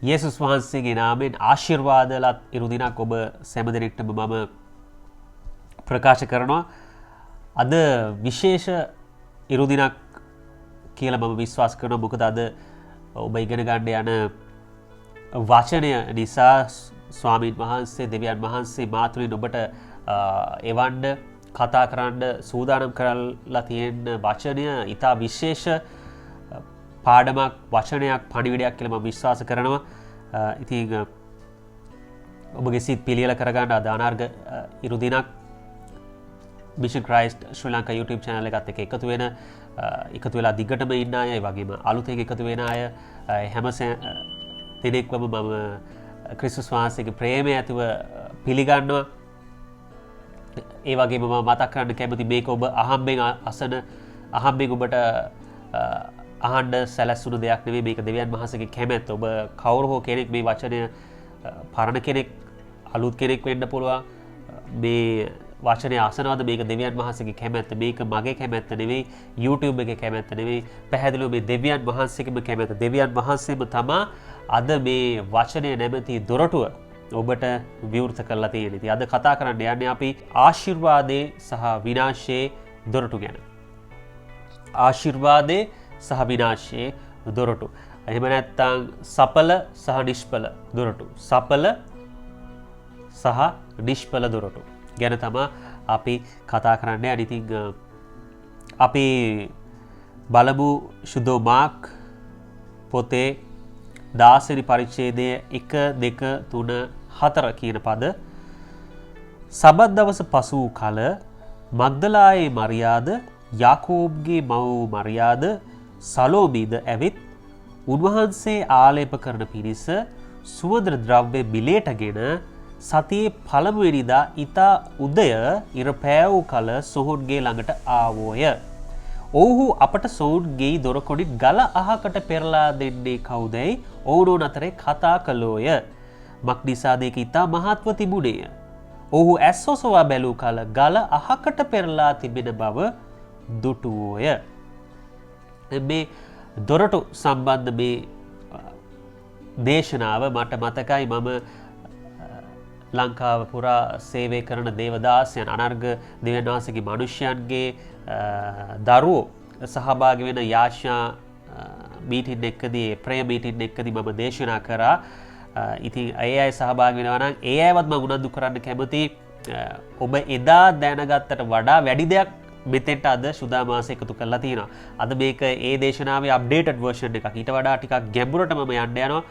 යේසුස් වහන්සේගේ නාමයෙන් ආශිර්වාදලත් ඉරුදිනක් ඔබ සෑම දෙනෙක්ටම මම ප්‍රකාශ කරනවා. අද විශේෂ ඉරුදිනක් කියලා මම විශ්වාස කරනවා. මොකද අද ඔබ ඉගෙන ගන්න යන වචනය නිසා ස්වාමීන් වහන්සේ දෙවියන් වහන්සේ මාතුලින් ඔබට එවන්න කතා කරන්න සූදානම් කරලා තියෙන වචනය ඉතා විශේෂ පාඩමක් වචනයක් පණිවිඩයක් කියලා මම විශ්වාස කරනවා. ඉතින් ඔබගේ සිත් පිළියෙල කරගන්න අද අනාර්ග ඉරුදිනක් මිෂන් ක්‍රයිස්ට් ශ්‍රී ලංකා YouTube channel එකත් එක්ක එකතු වෙලා දිගටම ඉන්න අය, ඒ වගේම අලුතෙන් එකතු වෙන අය හැම දෙනෙක්වම මම ක්‍රිස්තුස් වහන්සේගේ ප්‍රේමය ඇතිව පිළිගන්නවා. ඒ වගේම මම මතක් කරන්න කැමති මේක ඔබ අහම්බෙන් ඔබට අහන්න සැලැස්සුණු දෙයක් නෙවෙයි. මේක දෙවියන් වහන්සේගේ කැමැත්ත. ඔබ කවුරු හෝ කෙනෙක් මේ වචනය පරණ කෙනෙක් අලුත් කෙනෙක් වෙන්න පුළුවන්. මේ වචනය අසනවාද මේක දෙවියන් වහන්සේගේ කැමැත්ත. මේක මගේ කැමැත්ත නෙවෙයි, YouTube එකේ කැමැත්ත නෙවෙයි. පැහැදිලිව මේ දෙවියන් වහන්සේගේම කැමැත්ත. දෙවියන් වහන්සේම තමා අද මේ වචනය නැමැති දොරටුව ඔබට විවෘත කරලා තියෙන. ඉතින් අද කතා කරන්න යන්නේ අපි ආශිර්වාදයේ සහ විනාශයේ දොරටු ගැන. ආශිර්වාදයේ සහ විනාශයේ දොරටු. එහෙම නැත්නම් සඵල සහ නිෂ්ඵල දොරටු. සඵල සහ නිෂ්ඵල දොරටු ගැන තමයි අපි කතා කරන්නේ. ඉතින් අපි බලමු සුදෝ මාක් පොතේ 10 වෙනි පරිච්ඡේදයේ 1 2 3 4 කියන පද. සබත් දවස පසු වූ කල මග්දලායේ මරියාද යාකෝබ්ගේ මව මරියාද සලෝමීද ඇවිත් උන්වහන්සේ ආලේප කරන පිණිස සුවඳ ද්‍රව්‍ය බිලේටගෙන සතියේ පළමුවෙනිදා ඊතා උදය ඉර පෑවූ කල සොහොන්ගේ ළඟට ආවෝය. ඔවුහු අපට සොහොන්ගේ දොරකොඩින් ගල අහකට පෙරලා දෙන්නේ කවුදැයි ඔවුනොන් අතරේ කතා කළෝය. මක්නිසාද ඒක ඊතා මහත්ව තිබුණේය. ඔහු ඇස් ඔසවා බැලූ කල ගල අහකට පෙරලා තිබෙන බව දුටුවෝය. මේ දොරටු සම්බන්ධ මේ දේශනාව මට මතකයි. මම ලංකාව පුරා සේවය කරන දේවදාසයන් අනර්ග දෙවියන් වහන්සේගේ මනුෂ්‍යයන්ගේ දරුවෝ සහභාගී වෙන යාච්ඥා මීටින් එක්කදී ප්‍රේ මීටින් එක්කදී මම දේශනා කරා. ඉතින් ඒ අය සහභාගී වෙනවා නම් ඒ අයවත් මම උනන්දු කරන්න කැමතියි. ඔබ එදා දැනගත්තට වඩා වැඩි දෙයක් මෙතෙන්ට අද සුදා මාසේ එකතු කරලා තියෙනවා. අද මේක ඒ දේශනාවේ අප්ඩේටඩ් වර්ෂන් එකක්. ඊට වඩා ටිකක් ගැඹුරට මම යන්න යනවා.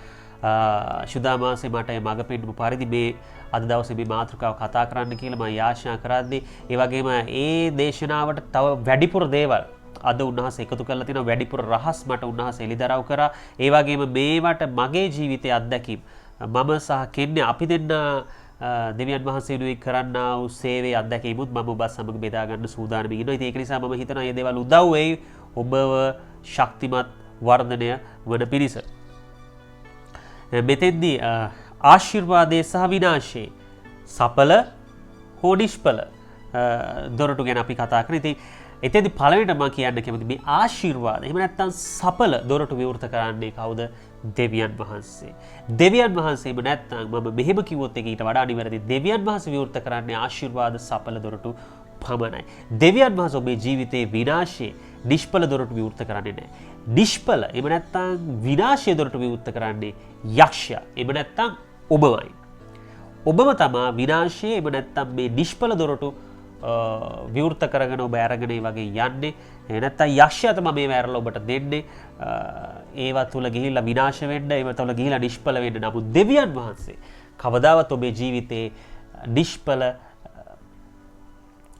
සුදා මාසේ මට මඟ පෙන්වපු පරිදි මේ අද දවසේ මේ මාතෘකාව කතා කරන්න කියලා මම යාඥා කරද්දී ඒ වගේම ඒ දේශනාවට තව වැඩිපුර දේවල් අද උන්වහන්සේ එකතු කරලා තියෙනවා. වැඩිපුර රහස් මට උන්වහන්සේ එළිදරව් කරා. ඒ වගේම මේවට මගේ ජීවිතයේ අත්දැකීම් මම සහ කෙන්නේ අපි දෙන්න දෙවියන් වහන්සේ වෙනුවෙන් කරන්නා වූ සේවයේ අත්දැකීමුත් මම ඔබ සමග බෙදා ගන්න සූදානම් ඉන්නවා. ඉතින් ඒක නිසා මම හිතනවා මේ දේවල් උදව් වෙයි ඔබව ශක්තිමත් වර්ධනය වන පිණිස. මෙතෙන්දී ආශිර්වාදයේ සහ විනාශයේ සඵල හෝ නිෂ්ඵල දොරටු ගැන අපි කතා කරනවා. ඉතින් එතෙන්දී පළවෙනිට මම කියන්න කැමති මේ ආශිර්වාද එහෙම නැත්නම් සඵල දොරටු විවෘත කරන්නේ කවුද? දෙවියන් වහන්සේ. දෙවියන් වහන්සේම නැත්නම් මම මෙහෙම කිව්වොත් ඒක ඊට වඩා නිවැරදි. දෙවියන් වහන්සේ විවෘත කරන්නේ ආශිර්වාද සඵල දොරටු පමණයි. දෙවියන් වහන්සේ ඔබේ ජීවිතයේ විනාශයේ නිෂ්ඵල දොරටු විවෘත කරන්නේ නැහැ. නිෂ්ඵල එහෙම නැත්නම් විනාශයේ දොරටු විවෘත කරන්නේ යක්ෂයා. එහෙම නැත්නම් ඔබමයි. ඔබම තමා විනාශයේ එහෙම නැත්නම් මේ නිෂ්ඵල දොරටු විවෘත කරගෙන ඔබ අරගෙන වගේ යන්නේ. නැත්නම් යක්ෂයා තමයි මේව ඇරලා ඔබට දෙන්නේ. ඒවා තුල ගිහිල්ලා විනාශ වෙන්න, ඒවා තුල ගිහිල්ලා නිෂ්ඵල වෙන්න. නමුත් දෙවියන් වහන්සේ කවදාවත් ඔබේ ජීවිතේ නිෂ්ඵල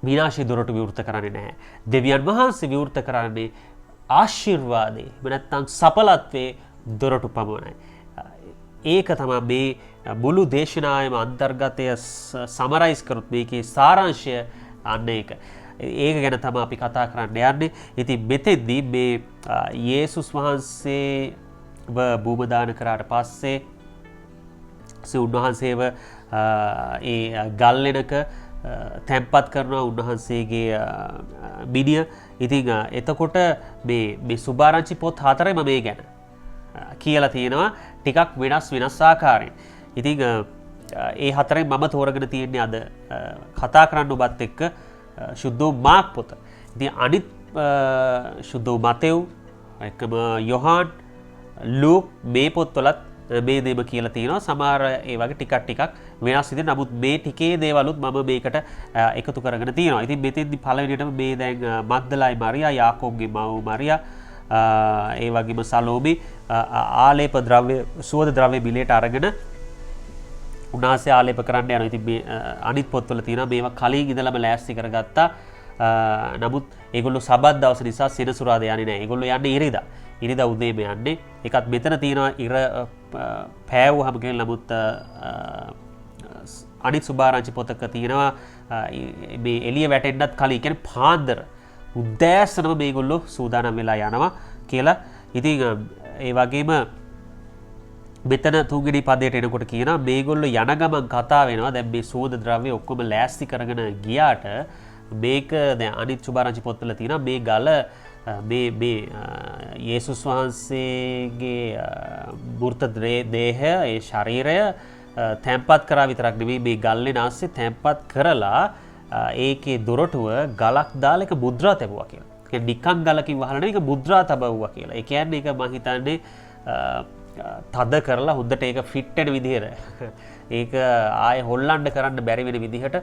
විනාශයේ දොරටු විවෘත කරන්නේ නැහැ. දෙවියන් වහන්සේ විවෘත කරන්නේ ආශිර්වාදේ එහෙම නැත්නම් සඵලත්වයේ දොරටු පමණයි. ඒක තමයි මේ මුළු දේශනාවේම අන්තර්ගතය සමරයිස් කරොත් මේකේ සාරාංශය අන්න ඒක. ඒක ගැන තමයි අපි කතා කරන්න යන්නේ. ඉතින් මෙතෙන්දී මේ යේසුස් වහන්සේව බූමදාන කරාට පස්සේ උන්වහන්සේව ඒ ගල්ලෙනක තැන්පත් කරනවා උන්වහන්සේගේ මිනිය. ඉතින් එතකොට මේ සුභාරංචි පොත් 4ම මේ ගැන කියලා තියෙනවා. ටිකක් වෙනස් ආකාරයෙන්. ඉතින් ඒ හතරෙන් මම තෝරගෙන තියෙන්නේ අද කතා කරන්න ඔබත් එක්ක ශුද්ධ වූ මාක් පොත. ඉතින් අනිත් ශුද්ධ වූ මතෙව් එකම යොහාන් ලූක් මේ පොත්වලත් මේ දේම කියලා තියෙනවා. සමහර ඒ වගේ ටිකක් වෙනස් විදිහට. නමුත් මේ ටිකේ දේවලුත් මම මේකට එකතු කරගෙන තියෙනවා. ඉතින් මෙතෙන්දි පළවෙනියටම මේ දැන් මග්දලයි මරියා, යාකෝබ්ගේ මව මරියා, ඒ වගේම සලෝමි ආලේප ද්‍රව්‍ය සුවඳ ද්‍රව්‍ය බිලයට අරගෙන උන්වහන්සේ ආලේප කරන්න යනවා. ඉතින් මේ අනිත් පොත්වල තියෙනවා මේවා කලින් ඉඳලම ලෑස්ති කරගත්තා. නමුත් ඒගොල්ලෝ සබත් දවස නිසා සෙනසුරාදා යන්නේ නැහැ. ඒගොල්ලෝ යන්නේ ඉරිදා. ඉරිදා උදේම යන්නේ. ඒකත් මෙතන තියෙනවා ඉර පෑවුවහම කියලා. නමුත් අනිත් සුභාරංචි පොතක තියෙනවා මේ එළිය වැටෙන්නත් කලින් කියන්නේ පාන්දර උදෑසනම මේගොල්ලෝ සූදානම් වෙලා යනවා කියලා. ඉතින් ඒ වගේම මෙතන තුන්වෙනි පදයට එනකොට කියනවා මේගොල්ලෝ යන ගමන් කතා වෙනවා දැන් මේ සෝද ද්‍රව්‍ය ඔක්කොම ලෑස්ති කරගෙන ගියාට මේක දැන් අනිත් සුභාරංචි පොත්වල තියෙනවා මේ ගල මේ යේසුස් වහන්සේගේ මූර්ත දේහය ඒ ශරීරය තැන්පත් කරා විතරක් නෙවෙයි මේ ගල්ලේ නැස්සේ තැන්පත් කරලා ඒකේ දොරටුව ගලක් දාලා එක මුද්‍රා තැබුවා කියලා. ඒ කියන්නේ නිකන් ගලකින් වහලා නෙවෙයි ඒක මුද්‍රා තබවුවා කියලා. ඒ කියන්නේ ඒක මම හිතන්නේ තද කරලා හොඳට ඒක ෆිට් වෙන විදිහට ඒක ආයේ හොල්ලන්න කරන්න බැරි වෙන විදිහට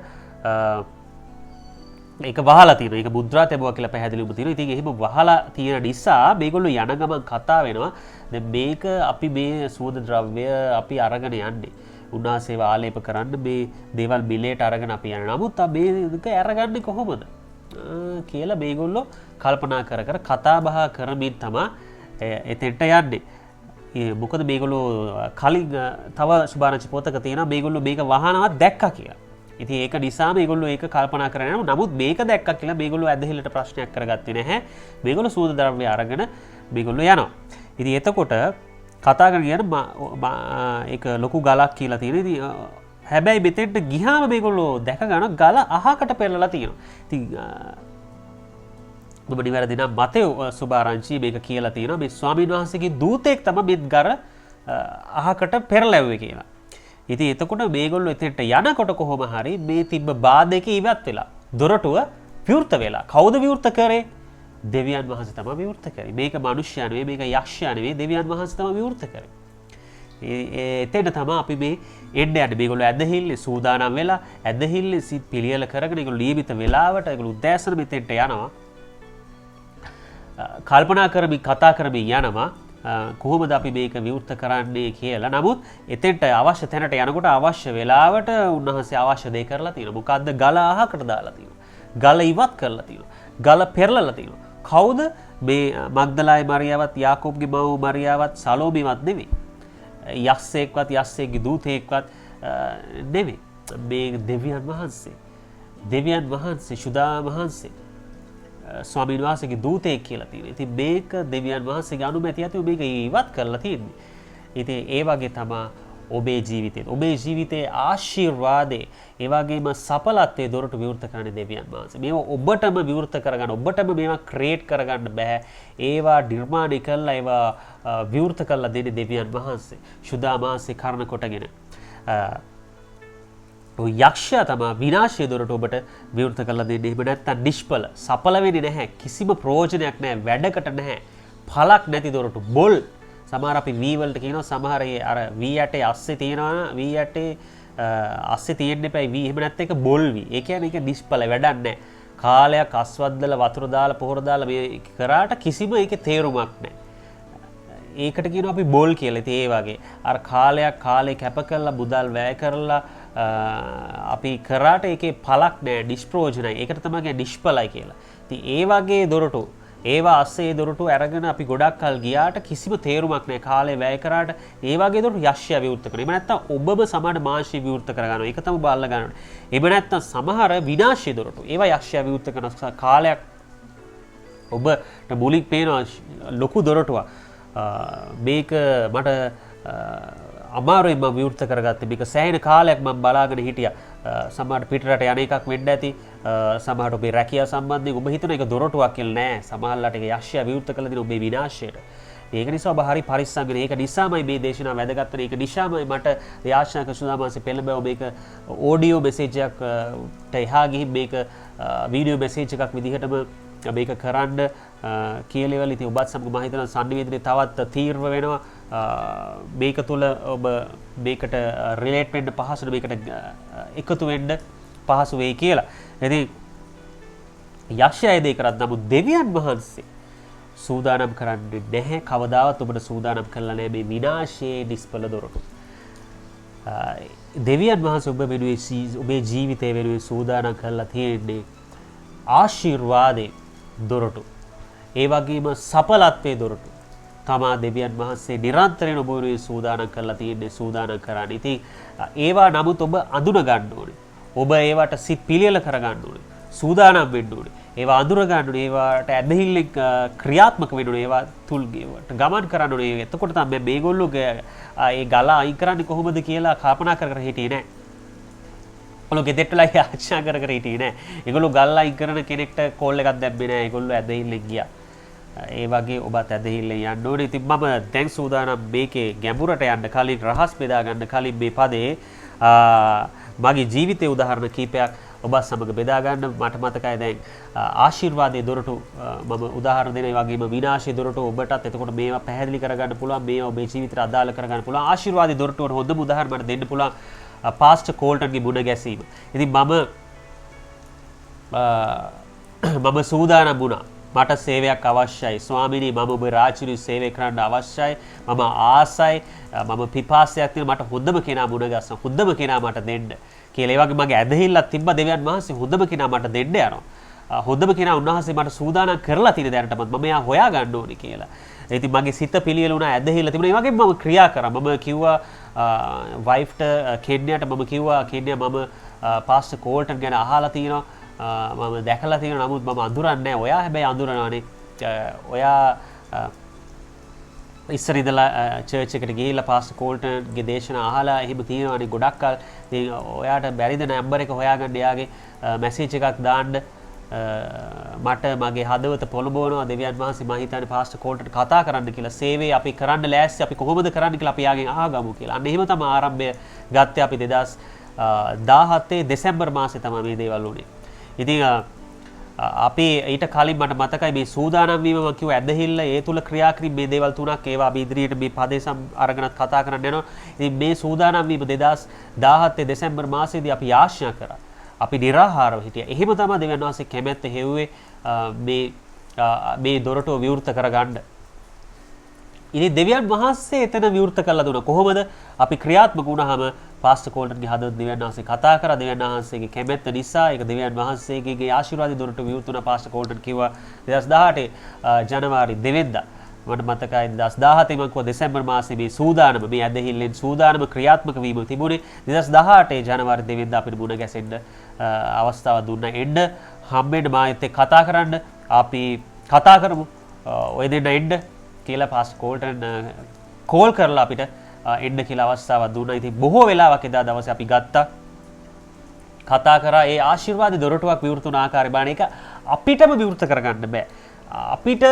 ඒක වහලා තියෙනවා. ඒක මුද්‍රා තැබුවා කියලා පැහැදිලිවම තියෙනවා. ඉතින් එහෙම වහලා තියෙන නිසා මේගොල්ලෝ යන ගමන් කතා වෙනවා. දැන් මේක අපි මේ සුවඳ ද්‍රව්‍ය අපි අරගෙන යන්නේ. උන්වහන්සේව ආලේප කරන්න මේ දේවල් බිලේට අරගෙන අපි යන. නමුත් මේක අරගන්නේ කොහොමද කියලා මේගොල්ලෝ කල්පනා කර කතා බහ කරමින් තමයි එතෙන්ට යන්නේ. මොකද මේගොල්ලෝ කලින් තව සුභාරංචි පොතක තියෙනවා මේගොල්ලෝ මේක වහනවා දැක්කා කියලා. ඉතින් ඒක නිසා මේගොල්ලෝ ඒක කල්පනා කරගෙන යනවා. නමුත් මේක දැක්කා කියලා මේගොල්ලෝ ඇදහිල්ලට ප්‍රශ්නයක් කරගත්තේ නැහැ. මේගොල්ලෝ සූද ද්‍රව්‍ය අරගෙන මේගොල්ලෝ යනවා. ඉතින් එතකොට කතා කරගෙන යන ඒක ලොකු ගලක් කියලා තියෙනවා. ඉතින් හැබැයි මෙතෙන්ට ගියාම මේගොල්ලෝ දැක ගන්න ගල අහකට පෙරලලා තියෙනවා. ඉතින් ඔබ නිවැරදි නම් මතෙව් සුභාරංචි මේක කියලා තියෙනවා මේ ස්වාමීන් වහන්සේගේ දූතෙක් තමයි මේ ගර අහකට පෙරලැව්වේ කියලා. ඉතින් එතකොට මේගොල්ලෝ එතෙන්ට යනකොට කොහොම හරි මේ තිබ්බ බාධක ඉවත් වෙලා දොරටුව විවෘත වෙලා. කවුද විවෘත කරේ? දෙවියන් වහන්සේ තමයි විවෘත කරේ. මේක මිනිස්යා නෙවෙයි, මේක යක්ෂයා නෙවෙයි, දෙවියන් වහන්සේ තමයි විවෘත කරේ. එතෙන්ට තමයි අපි මේ එන්න යන්නේ. මේගොල්ලෝ ඇදහිල්ලේ සූදානම් වෙලා ඇදහිල්ලේ සිත් පිළියෙල කරගෙන ඒගොල්ලෝ නියමිත වෙලාවට ඒගොල්ලෝ උදෑසන මෙතෙන්ට යනවා. කල්පනා කරමින් කතා කරමින් යනවා කොහොමද අපි මේක විවෘත කරන්නේ කියලා. නමුත් එතෙන්ට අවශ්‍ය තැනට යනකොට අවශ්‍ය වෙලාවට උන්වහන්සේ අවශ්‍ය දේ කරලා තියෙනවා. මොකද්ද? ගල අහකට දාලා තියෙනවා. ගල ඉවත් කරලා තියෙනවා. ගල පෙරලලා තියෙනවා. කවුද? මේ මග්දලායි මරියාවත් යාකෝබ්ගේ මව මරියාවත් සලෝමිවත් නෙවෙයි. යස්සෙක්වත් යස්සෙක්ගේ දූතෙක්වත් නෙවෙයි. මේ දෙවියන් වහන්සේ. දෙවියන් වහන්සේ සුදා වහන්සේ ස්වාමීන් වහන්සේගේ දූතයෙක් කියලා තියෙනවා. ඉතින් මේක දෙවියන් වහන්සේගේ අනුමැතිය ඇතිව මේක ඉවත් කරලා තියෙන්නේ. ඉතින් ඒ වගේ තමයි ඔබේ ජීවිතේ. ඔබේ ජීවිතයේ ආශිර්වාදේ ඒ වගේම සඵලත්වයේ දොරටු විවෘත කරන දෙවියන් වහන්සේ. මේවා ඔබටම විවෘත කරගන්න, ඔබටම මේවා ක්‍රියේට් කරගන්න බෑ. ඒවා නිර්මාණය කළා, ඒවා විවෘත කළා දෙන්නේ දෙවියන් වහන්සේ. සුදා මාසේ කරන කොටගෙන යක්ෂයා තමයි විනාශය දොරට ඔබට විවෘත කරලා දෙන්නේ. එහෙම නැත්නම් නිෂ්ඵල සඵල වෙන්නේ නැහැ. කිසිම ප්‍රයෝජනයක් නැහැ. වැඩකට නැහැ. පළක් නැති දොරටු බොල්. සමහර අපි වී වලට කියනවා සමහර අර වී යටේ අස්සේ තියෙනවා වී යටේ අස්සේ තියෙන්න එපයි වී. එහෙම නැත්නම් ඒක බොල් වී. ඒ කියන්නේ ඒක නිෂ්ඵල වැඩක් නැහැ. කාලයක් අස්වද්දලා වතුර දාලා පොහොර දාලා මේ කරාට කිසිම ඒකේ තේරුමක් නැහැ. ඒකට කියනවා අපි බොල් කියලා. ඉතින් ඒ වගේ අර කාලේ කැප කරලා මුදල් වැය කරලා අපි කරාට ඒකේ පළක් නෑ, නිෂ්ප්‍රයෝජනයි. ඒකට තමයි කියන්නේ නිෂ්ඵලයි කියලා. ඉතින් ඒ වගේ දොරටු ඒවා අස්සේ දොරටු අරගෙන අපි ගොඩක් කල් ගියාට කිසිම තේරුමක් නෑ. කාලේ වැය කරාට ඒ වගේ දොරටු යක්ෂයා විවෘත කරනවා. එහෙම නැත්නම් ඔබම සමාන මාංශය විවෘත කරගන්නවා. ඒක තමයි බාල්ලා ගන්නවා. එහෙම නැත්නම් සමහර විනාශී දොරටු ඒවා යක්ෂයා විවෘත කරන කාලයක් ඔබට මුලින් පේනවා ලොකු දොරටුවක්. මේක මට අමාරුයි මම විවෘත කරගත්තේ. මේක සෑහෙන කාලයක් මම බලාගෙන හිටියා. සමහරට පිටරට යන එකක් වෙන්න ඇති. සමහරට ඔබේ රැකියාව සම්බන්ධයෙන් ඔබ හිතන එක දොරටුවක් කියලා නෑ. සමහරලාට ඒක යක්ෂයා විවෘත කළ දෙන ඔබේ විනාශයට. ඒක නිසා ඔබ හරි පරිස්සම් වෙන්න. ඒක නිසාමයි මේ දේශනාව වැදගත් වෙන්නේ. ඒක නිසාමයි මට යාඥා කර සුදාමාසේ පෙළඹව මේක ඔඩියෝ මෙසේජ් එකකට එහා ගිහින් මේක වීඩියෝ මෙසේජ් එකක් විදිහටම මේක කරන්න කියලා ඉතින් ඔබත් සමග මම හිතනවා සංනිවේදනයේ තවත් තීව්‍ර වෙනවා. මේක තුල ඔබ මේකට රිලේට් වෙන්න පහසුද මේකට එකතු වෙන්න පහසු වෙයි කියලා. ඉතින් යක්ෂයා දේ කරත් නමුත් දෙවියන් වහන්සේ සූදානම් කරන්නේ නැහැ. කවදාවත් ඔබට සූදානම් කළා නැහැ මේ විනාශයේ නිස්පල දොරටු. දෙවියන් වහන්සේ ඔබ වෙනුවෙන් ඔබේ ජීවිතය වෙනුවෙන් සූදානම් කරලා තියෙන්නේ ආශිර්වාදේ දොරටු. ඒ වගේම සඵලත්වයේ දොරටු. තමා දෙවියන් වහන්සේ නිරන්තරයෙන් ඔබ වෙනුවෙන් සූදානම් කරලා තියෙන්නේ සූදානම් කරන්නේ. ඉතින් ඒවා නමුත් ඔබ අඳුන ගන්න ඕනේ. ඔබ ඒවට සිත් පිළියෙල කර ගන්න ඕනේ. සූදානම් වෙන්න ඕනේ. ඒවා අඳුර ගන්න ඕනේ. ඒවට ඇදහිල්ලෙන් ක්‍රියාත්මක වෙන්න ඕනේ. ඒවා තුල් ගමන් කරන්න ඕනේ. එතකොට තමයි මේගොල්ලෝ ඒ ගල අයින් කරන්නේ කොහොමද කියලා කල්පනා කර කර හිටියේ නෑ. ඔලෝ ගෙදෙට්ටලා ආච්චා කර කර හිටියේ නෑ. ඒගොල්ලෝ ගල් අයින් කරන කෙනෙක්ට කෝල් එකක් දැම්මේ නෑ. ඒගොල්ලෝ ඇදහිල්ලෙන් ගියා. ඒ වගේ ඔබත් ඇදහිල්ලෙන් යන්න ඕනේ. ඉතින් මම දැන් සූදානම් මේකේ ගැඹුරට යන්න කලින් රහස් බෙදා ගන්න කලින් මේ පදේ මගේ ජීවිතයේ උදාහරණ කීපයක් ඔබත් සමග බෙදා ගන්න. මට මතකයි දැන් ආශිර්වාදයේ දොරටු මම උදාහරණ දෙන ඒ වගේම විනාශයේ දොරටු ඔබටත් එතකොට මේවා පැහැදිලි කරගන්න පුළුවන්. මේවා ඔබේ ජීවිතයට අදාළ කරගන්න පුළුවන්. ආශිර්වාදයේ දොරටුවට හොඳම උදාහරණ මට දෙන්න පුළුවන් පාස්ටර් කෝල්ටන්ගේ මුණ ගැසීම. ඉතින් මම සූදානම් වුණා. මට සේවයක් අවශ්‍යයි. ස්වාමිනී මම ඔබ රාජ්‍යයේ සේවය කරන්න අවශ්‍යයි. මම ආසයි. මම පිපාසයක් තියෙන මට හොඳම කෙනා මුණ ගැස්සන. හොඳම කෙනා මට දෙන්න. කියලා ඒ වගේ මගේ ඇදහිල්ලක් තිබ්බ දෙවියන් වහන්සේ හොඳම කෙනා මට දෙන්න යනවා. හොඳම කෙනා උන්වහන්සේ මට සූදානම් කරලා තියෙන දැනටමත් මම එයා හොයා ගන්න ඕනේ කියලා. ඉතින් මගේ සිත පිළියෙල වුණා ඇදහිල්ල තිබුණා. ඒ වගේම මම ක්‍රියා කරා. මම කිව්වා වයිෆ්ට කෙන්යාට මම කිව්වා කෙන්යා මම පාස්ටර් කෝල්ටන් ගැන අහලා තියෙනවා. මම දැකලා තියෙනවා. නමුත් මම අඳුරන්නේ නැහැ. ඔයා හැබැයි අඳුරනවානේ. ඔයා ඉස්සර ඉඳලා චර්ච් එකට ගිහිල්ලා පාස්ටර් කෝල්ටන්ගේ දේශනා අහලා එහෙම තියෙනවානේ ගොඩක් කල්. ඉතින් ඔයාට බැරිද නම්බර් එක හොයාගන්න එයාගේ මැසේජ් එකක් දාන්න. මට මගේ හදවත පොළඹවනවා දෙවියන් වහන්සේ මම හිතන්නේ පාස්ටර් කෝල්ටන්ට කතා කරන්න කියලා. සේවය අපි කරන්න ලෑස්ති. අපි කොහොමද කරන්න කියලා අපි යාගෙන් අහගමු කියලා. අන්න එහෙම තමයි ආරම්භය ගත්තේ අපි 2017 දෙසැම්බර් මාසේ තමයි මේ දේවල් වුණේ. ඉතින් අපි ඊට කලින් මට මතකයි මේ සූදානම් වීම මම කිව්ව ඇදහිල්ල ඒ තුල ක්‍රියා කිරීම මේ දේවල් තුනක් ඒවා අපි ඉදිරියට මේ පදේශම් අරගෙනත් කතා කරන්න යනවා. ඉතින් මේ සූදානම් වීම 2017 දෙසැම්බර් මාසයේදී අපි යාඥා කරා. අපි නිරාහාරව හිටියා. එහෙම තමයි දෙවියන් වහන්සේ කැමැත්ත හෙව්වේ මේ දොරටුව විවෘත කරගන්න. ඉතින් දෙවියන් වහන්සේ එතන විවෘත කළා දුන්නා. කොහොමද? අපි ක්‍රියාත්මක වුණාම පාස්ටර් කෝල්ටන්ගේ හදවත දෙවියන් වහන්සේ කතා කරා. දෙවියන් වහන්සේගේ කැමැත්ත නිසා ඒක දෙවියන් වහන්සේගේ ආශිර්වාද දොරටු විවෘත වුණා. පාස්ටර් කෝල්ටන් කිව්වා 2018 ජනවාරි 2 වෙනිදා මට මතකයි 2017 මම කිව්වා දෙසැම්බර් මාසේ මේ සූදානම මේ ඇදහිල්ලෙන් සූදානම ක්‍රියාත්මක වීම තිබුණේ 2018 ජනවාරි 2 වෙනිදා අපිට මුණ ගැසෙන්න අවස්ථාවක් දුන්නා. එන්න හම්බෙන්න මාත් එක්ක කතා කරන්න. අපි කතා කරමු. ඔය දෙන්න එන්න කියලා පාස්ටර් කෝල්ටන් කෝල් කරලා අපිට එන්න කියලා අවස්ථාවක් දුන්නා. ඉතින් බොහෝ වෙලාවක් එදා දවසේ අපි ගත්තා. කතා කරා ඒ ආශිර්වාද දොරටුවක් විවෘත වුණ ආකාරය බලන එක අපිටම විවෘත කරගන්න බෑ. අපිට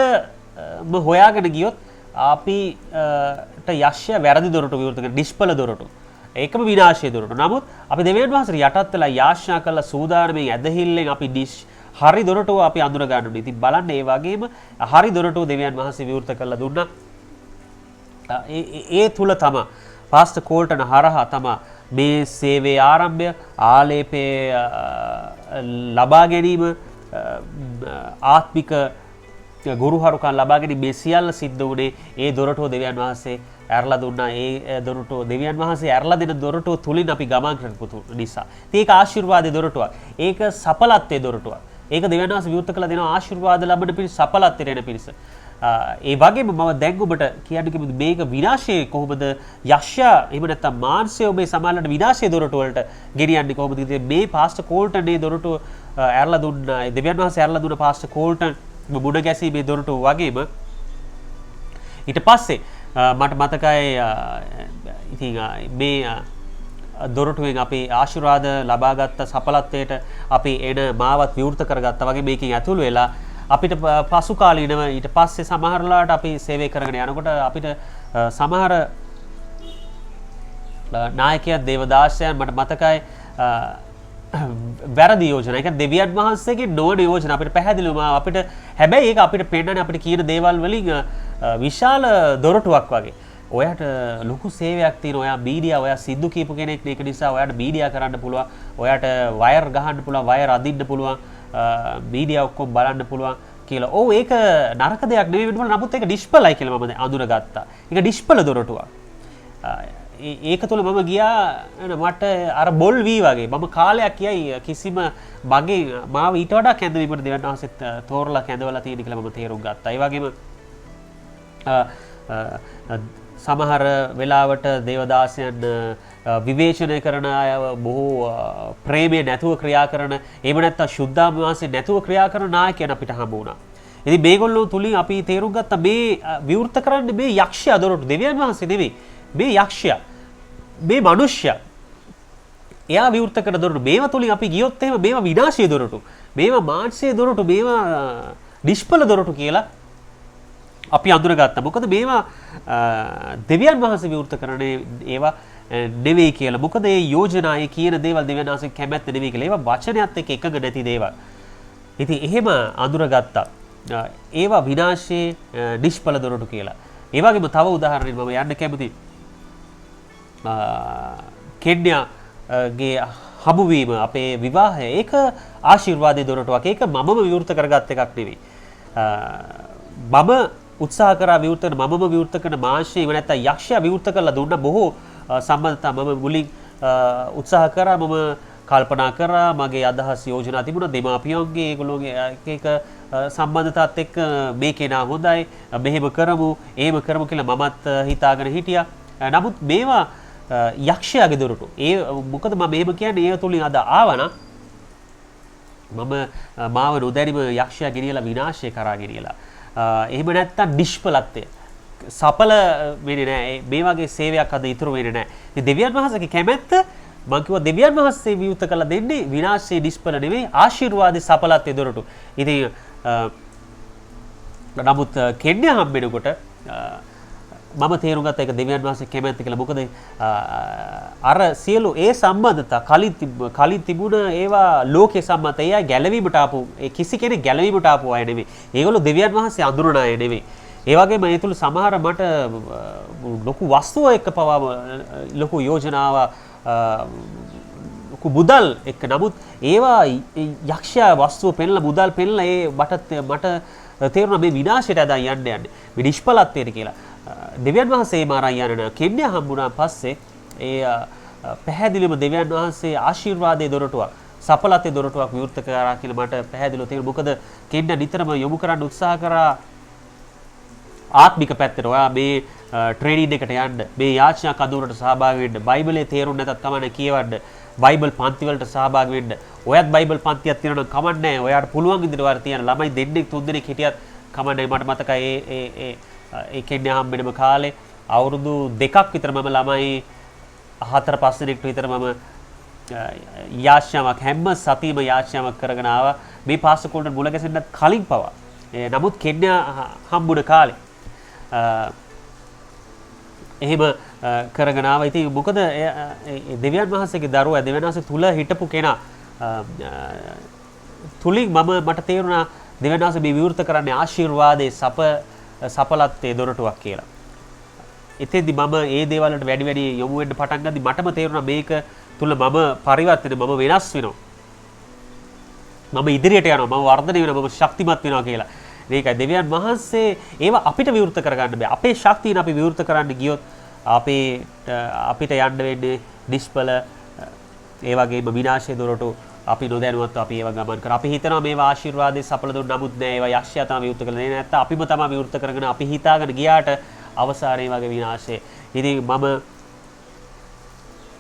හොයාගෙන ගියොත් අපිට යක්ෂය වැරදි දොරටු විවෘත කරන නිෂ්ඵල දොරටු. ඒකම විනාශයේ දොරටු. නමුත් අපි දෙවියන් වහන්සේ යටත් වෙලා යාඥා කළා සූදානම්ෙන් ඇදහිල්ලෙන් අපි හරි දොරටුව අපි අඳුර ගන්න ඕනේ. ඉතින් බලන්න ඒ වගේම හරි දොරටුව දෙවියන් වහන්සේ විවෘත කරලා දුන්නා. ඒ තුල තමයි පාස්ටර් කෝල්ටන් හරහා තමයි මේ සේවයේ ආරම්භය ආලේපේ ලබා ගැනීම ආත්මික ගුරුහරුකම් ලබා ගැනීම මේ සියල්ල සිද්ධ වුණේ ඒ දොරටුව දෙවියන් වහන්සේ ඇරලා දුන්නා. ඒ දොරටුව දෙවියන් වහන්සේ ඇරලා දෙන දොරටුව තුලින් අපි ගමන් කරපු නිසා. ඒක ආශිර්වාදයේ දොරටුවක්. ඒක සඵලත්වයේ දොරටුවක්. ඒක දෙවියන් වහන්සේ විවෘත කළ දෙනවා ආශිර්වාද ලැබෙන පිණිස සඵලත්වයට එන පිණිස. ඒ වගේම මම දැන් ඔබට කියන්න කිව්වේ මේක විනාශයේ කොහොමද යක්ෂයා එහෙම නැත්නම් මාංශය ඔබේ සමාලලට විනාශයේ දොරටු වලට ගෙනියන්නේ කොහොමද? මේ පාස්ටර් කෝල්ටන් මේ දොරටුව ඇරලා දුන්නා. දෙවියන් වහන්සේ ඇරලා දුන්න පාස්ටර් කෝල්ටන් මුණ ගැසීමේ දොරටුව වගේම ඊට පස්සේ මට මතකයි ඉතින් මේ දොරටුවෙන් අපි ආශිර්වාද ලබාගත්ත සඵලත්වයට අපි එන මාවත් විවෘත කරගත්තා වගේ මේකෙන් ඇතුළු වෙලා අපිට පසු කාලීනව ඊට පස්සේ සමහරලාට අපි සේවය කරගෙන යනකොට අපිට සමහර නායකයන් දේවදාසයන් මට මතකයි වැරදි යෝජනා. ඒ කියන්නේ දෙවියන් වහන්සේගේ නොවන යෝජනා අපිට පැහැදිලිවම අපිට හැබැයි ඒක අපිට පෙන්නන්නේ අපිට කියන දේවල් වලින් විශාල දොරටුවක් වගේ. ඔයාට ලොකු සේවයක් තියෙන ඔයා මීඩියා ඔයා සිද්ධු කියපු කෙනෙක් ඒක නිසා ඔයාට මීඩියා කරන්න පුළුවන්. ඔයාට වයර් ගහන්න පුළුවන්, වයර් අදින්න පුළුවන්, මීඩියා ඔක්කොම බලන්න පුළුවන් කියලා. ඔව් ඒක නරක දෙයක් නෙවෙයි වෙන්න පුළුවන්. නමුත් ඒක ඩිස්පලයි කියලා මම අඳුනගත්තා. ඒක ඩිස්පල දොරටුවක්. ඒක තුළ මම ගියා මට අර බොල් වී වගේ මම කාලයක් කියයි කිසිම මගේ මාව ඊට වඩා කැඳවීමට දෙවියන් වහන්සේත් තෝරලා කැඳවලා තියෙන කියලා මම තේරුම් ගත්තා. ඒ වගේම සමහර වෙලාවට දේවදාසයන් විවේචනය කරන අය බොහෝ ප්‍රේමය නැතුව ක්‍රියා කරන එහෙම නැත්නම් ශුද්ධාත්ම වාසය නැතුව ක්‍රියා කරන නායකයන් අපිට හම්බ වුණා. ඉතින් මේගොල්ලෝ තුලින් අපි තේරුම් ගත්තා මේ විවෘත කරන්නේ මේ යක්ෂයා දොරටු දෙවියන් වහන්සේ නෙවෙයි. මේ යක්ෂයා මේ මනුෂ්‍යයා එයා විවෘත කරන දොරටු මේවා තුලින් අපි ගියොත් එහෙම මේවා විනාශයේ දොරටු මේවා මාංශයේ දොරටු මේවා නිෂ්ඵල දොරටු කියලා අපි අඳුරගත්තා. මොකද මේවා දෙවියන් වහන්සේ විවෘත කරන්නේ ඒවා නෙවෙයි කියලා. මොකද මේ යෝජනායේ කියන දේවල් දෙවියන් වහන්සේ කැමැත්ත නෙවෙයි කියලා. ඒවා වචනයත් එක්ක එකඟ නැති දේවල්. ඉතින් එහෙම අඳුරගත්තා. ඒවා විනාශයේ නිෂ්ඵල දොරටු කියලා. ඒ වගේම තව උදාහරණයක් මම යන්න කැමතියි. කෙන්යාගේ හමුවීම අපේ විවාහය ඒක ආශිර්වාදයේ දොරටුවක්. ඒක මමම විවෘත කරගත් එකක් නෙවෙයි. මම උත්සාහ කරා විවෘත කරන මමම විවෘත කරන මාංශය ඉව නැත්තම් යක්ෂයා විවෘත කරලා දුන්න බොහෝ සම්බන්ධතා මම මුලින් උත්සාහ කරා. මම කල්පනා කරා මගේ අදහස් යෝජනා තිබුණා දෙමාපියන්ගේ ඒගොල්ලෝගේ එක සම්බන්ධතාවත් එක්ක මේ කෙනා හොඳයි මෙහෙම කරමු එහෙම කරමු කියලා මමත් හිතාගෙන හිටියා. නමුත් මේවා යක්ෂයාගේ දොරටු. ඒ මොකද මම මෙහෙම කියන්නේ ඒ තුලින් අද ආවනම් මම මාව නොදැනීම යක්ෂයා ගෙනියලා විනාශය කරා ගෙනියලා. එහෙම නැත්තම් නිෂ්ඵලත්වය සඵල වෙන්නේ නැහැ. මේ වගේ සේවයක් අද ඉතුරු වෙන්නේ නැහැ. ඉතින් දෙවියන් වහන්සේගේ කැමැත්ත මම කිව්වා දෙවියන් වහන්සේ විවෘත කළ දෙන්නේ විනාශයේ නිෂ්ඵල නෙවෙයි ආශිර්වාදයේ සඵලත්වයේ දොරටු. ඉතින් නමුත් කෙන්යා හම්බෙනකොට මම තේරුම් ගත්තා ඒක දෙවියන් වහන්සේ කැමැත්ත කියලා. මොකද අර සියලු ඒ සම්බන්ධතා කලින් තිබුණ ඒවා ලෝකේ සම්මත ඒවා ගැලවීමට ආපු කිසි කෙනෙක් ගැලවීමට ආපු අය නෙවෙයි. ඒගොල්ලෝ දෙවියන් වහන්සේ අඳුරන අය නෙවෙයි. ඒ වගේම ඒ තුල සමහර මට ලොකු වස්තුව එක්ක පවා ලොකු යෝජනාව ලොකු මුදල් එක්ක නමුත් ඒවා යක්ෂයා වස්තුව පෙන්ලා මුදල් පෙන්ලා ඒ මට තේරුණා මේ විනාශයට අදන් යන්නේ මේ නිෂ්ඵලත්වයට කියලා. දෙවියන් වහන්සේ මාරන් යන කෙන්යා හම්බුණා පස්සේ ඒ පැහැදිලිවම දෙවියන් වහන්සේ ආශිර්වාදයේ දොරටුවක් සඵලත්වයේ දොරටුවක් විවෘත කරා කියලා මට පැහැදිලිව තේරුණා. මොකද කෙන්යා නිතරම යොමු කරන්න උත්සාහ කරා ආත්මික පැත්තට. ඔයා මේ ට්‍රේනින් එකට යන්න, මේ යාචනා කඳවුරට සහභාගී වෙන්න, බයිබලේ තේරුම් නැතත් කමන්නේ කියවන්න, බයිබල් පන්ති වලට සහභාගී වෙන්න. ඔයත් බයිබල් පන්තියක් තියෙනවා නම් කමන්නේ. ඔයාට පුළුවන් විදිහට වාර තියන ළමයි දෙන්නෙක් තුන් දෙනෙක් හිටියත් කමන්නේ. මට මතකයි ඒ කෙන්යා හම්බෙනම කාලේ අවුරුදු 2ක් විතර මම ළමයි 4-5 දෙනෙක්ට විතර මම යාච්‍යාවක් හැම සතියම යාච්‍යාවක් කරගෙන ආවා. මේ පාසකෝල්ට මුල ගැසෙන්නත් කලින් පවා. නමුත් කෙන්යා හම්බුන කාලේ එහෙම කරගෙන ආවා. ඉතින් මොකද දෙවියන් වහන්සේගේ දරුවා දෙවියන් වහන්සේ තුල හිටපු කෙනා තුලින් මට තේරුණා දෙවියන් වහන්සේ මේ විවෘත කරන්නේ ආශිර්වාදයේ සඵලත්වයේ දොරටුවක් කියලා. එතෙන්දි මම ඒ දේවල් වලට වැඩි යොමු වෙන්න පටන් ගද්දි මටම තේරුණා මේක තුල මම පරිවර්තන මම වෙනස් වෙනවා. මම ඉදිරියට යනවා. මම වර්ධනය වෙනවා. මම ශක්තිමත් වෙනවා කියලා. මේකයි දෙවියන් වහන්සේ ඒවා අපිට විවෘත කරගන්න බෑ. අපේ ශක්තියන අපි විවෘත කරන්න ගියොත් අපිට යන්න වෙන්නේ නිෂ්ඵල ඒ වගේම විනාශයේ දොරටු අපි නොදැනුවත්ව අපි ඒවා ගමන් කරා. අපි හිතනවා මේවා ආශිර්වාදයේ සඵල දුන්න නමුත් නෑ. ඒවා යක්ෂයා තමයි විවෘත කරලා දෙන්නේ. නැත්නම් අපිම තමයි විවෘත කරගෙන අපි හිතාගෙන ගියාට අවසානයේ වගේ විනාශය. ඉතින් මම